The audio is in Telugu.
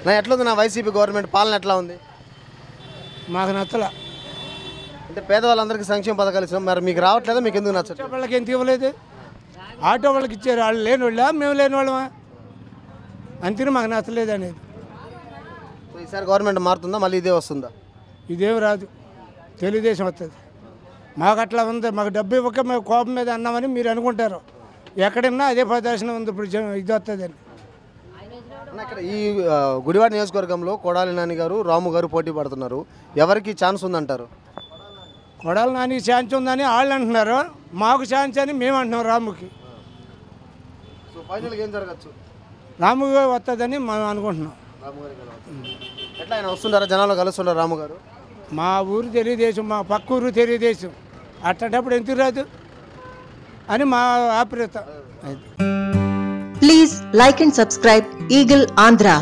నా ఎట్లుంది నా వైసీపీ గవర్నమెంట్ పాలన ఎట్లా ఉంది? మాకు నచ్చల. అంటే పేదవాళ్ళందరికీ సంక్షేమ పథకాలు ఇచ్చినాం, మరి మీకు రావట్లేదా? మీకు ఎందుకు నచ్చట్లేదు? వాళ్ళకి ఎంత ఇవ్వలేదు, ఆటో వాళ్ళకి ఇచ్చారు. వాళ్ళు లేని వాళ్ళా, మేము లేని వాళ్ళమా? అంతే మాకు నచ్చలేదు అనేది. ఈసారి గవర్నమెంట్ మారుతుందా, మళ్ళీ ఇదే వస్తుందా? ఇదేం రాదు, తెలుగుదేశం వస్తుంది. మాకు అట్లా ఉంది, మాకు డబ్బు ఇవ్వక మేము కోపం మీద అన్నామని మీరు అనుకుంటారు. ఎక్కడన్నా అదే ప్రదర్శన ఉంది. ఇప్పుడు ఇది వస్తుందని ఇక్కడ ఈ గుడివాడ నియోజకవర్గంలో కొడాలి నాని గారు, రాము గారు పోటీ పడుతున్నారు. ఎవరికి ఛాన్స్ ఉందంటారు? కొడాలి నాని ఛాన్స్ ఉందని వాళ్ళు అంటున్నారు, మాకు ఛాన్స్ అని మేము అంటున్నాం. రాముకి సో ఫైనల్గా ఏం జరగచ్చు? రాము వస్తుందని మేము అనుకుంటున్నాం. ఎట్లా ఆయన వస్తుంటారా, జనాలు కలుస్తుంటారు రాము గారు? మా ఊరు తెలుగుదేశం, మా పక్క ఊరు తెలుగుదేశం, అట్టేటప్పుడు ఎందుకు రాదు అని మా అభిప్రాయం. Please like and subscribe Eagle Andhra.